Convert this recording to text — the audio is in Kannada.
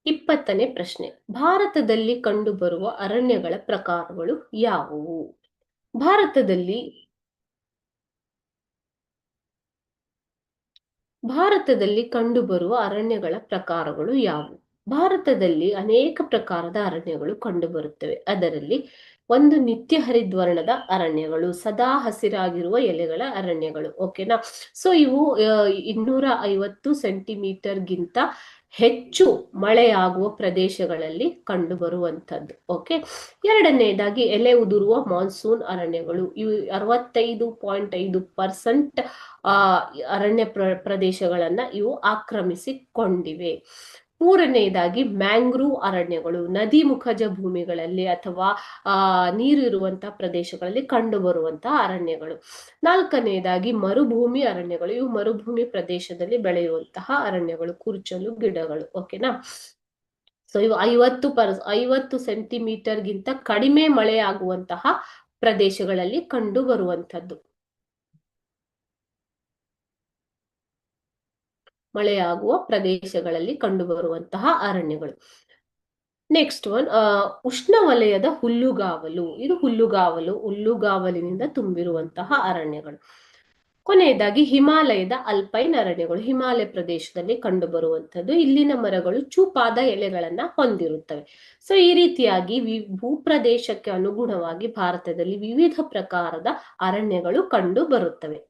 20ನೇ ಪ್ರಶ್ನೆ. ಭಾರತದಲ್ಲಿ ಕಂಡುಬರುವ ಅರಣ್ಯಗಳ ಪ್ರಕಾರಗಳು ಯಾವುವು? ಭಾರತದಲ್ಲಿ ಭಾರತದಲ್ಲಿ ಕಂಡುಬರುವ ಅರಣ್ಯಗಳ ಪ್ರಕಾರಗಳು ಯಾವುವು? ಭಾರತದಲ್ಲಿ ಅನೇಕ ಪ್ರಕಾರದ ಅರಣ್ಯಗಳು ಕಂಡುಬರುತ್ತವೆ. ಅದರಲ್ಲಿ ಒಂದು ನಿತ್ಯ ಹರಿದ್ವರ್ಣದ ಅರಣ್ಯಗಳು, ಸದಾ ಹಸಿರಾಗಿರುವ ಎಲೆಗಳ ಅರಣ್ಯಗಳು. ಓಕೆನಾ? ಸೊ ಇವು 250 ಸೆಂಟಿಮೀಟರ್ಗಿಂತ ಹೆಚ್ಚು ಮಳೆಯಾಗುವ ಪ್ರದೇಶಗಳಲ್ಲಿ ಕಂಡುಬರುವಂಥದ್ದು. ಓಕೆ. ಎರಡನೆಯದಾಗಿ ಎಲೆ ಉದುರುವ ಮಾನ್ಸೂನ್ ಅರಣ್ಯಗಳು. ಇವು 65.5% ಆ ಅರಣ್ಯ ಪ್ರದೇಶಗಳನ್ನ ಇವು ಆಕ್ರಮಿಸಿಕೊಂಡಿವೆ. ಮೂರನೆಯದಾಗಿ ಮ್ಯಾಂಗ್ರೂವ್ ಅರಣ್ಯಗಳು, ನದಿ ಮುಖಜ ಭೂಮಿಗಳಲ್ಲಿ ಅಥವಾ ನೀರು ಇರುವಂತಹ ಪ್ರದೇಶಗಳಲ್ಲಿ ಕಂಡುಬರುವಂತಹ ಅರಣ್ಯಗಳು. ನಾಲ್ಕನೆಯದಾಗಿ ಮರುಭೂಮಿ ಅರಣ್ಯಗಳು. ಇವು ಮರುಭೂಮಿ ಪ್ರದೇಶದಲ್ಲಿ ಬೆಳೆಯುವಂತಹ ಅರಣ್ಯಗಳು, ಕುರುಚಲು ಗಿಡಗಳು. ಓಕೆನಾ? ಸೊ ಇವು 50 ಸೆಂಟಿಮೀಟರ್ಗಿಂತ ಕಡಿಮೆ ಮಳೆಯಾಗುವಂತಹ ಪ್ರದೇಶಗಳಲ್ಲಿ ಕಂಡು ಬರುವಂತದ್ದು. ಮಳೆಯಾಗುವ ಪ್ರದೇಶಗಳಲ್ಲಿ ಕಂಡುಬರುವಂತಹ ಅರಣ್ಯಗಳು. ನೆಕ್ಸ್ಟ್ ಒನ್, ಉಷ್ಣವಲಯದ ಹುಲ್ಲುಗಾವಲು. ಇದು ಹುಲ್ಲುಗಾವಲಿನಿಂದ ತುಂಬಿರುವಂತಹ ಅರಣ್ಯಗಳು. ಕೊನೆಯದಾಗಿ ಹಿಮಾಲಯದ ಅಲ್ಪೈನ್ ಅರಣ್ಯಗಳು. ಹಿಮಾಲಯ ಪ್ರದೇಶದಲ್ಲಿ ಕಂಡುಬರುವಂತದ್ದು. ಇಲ್ಲಿನ ಮರಗಳು ಚೂಪಾದ ಎಲೆಗಳನ್ನ ಹೊಂದಿರುತ್ತವೆ. ಸೊ ಈ ರೀತಿಯಾಗಿ ಭೂಪ್ರದೇಶಕ್ಕೆ ಅನುಗುಣವಾಗಿ ಭಾರತದಲ್ಲಿ ವಿವಿಧ ಪ್ರಕಾರದ ಅರಣ್ಯಗಳು ಕಂಡು ಬರುತ್ತವೆ.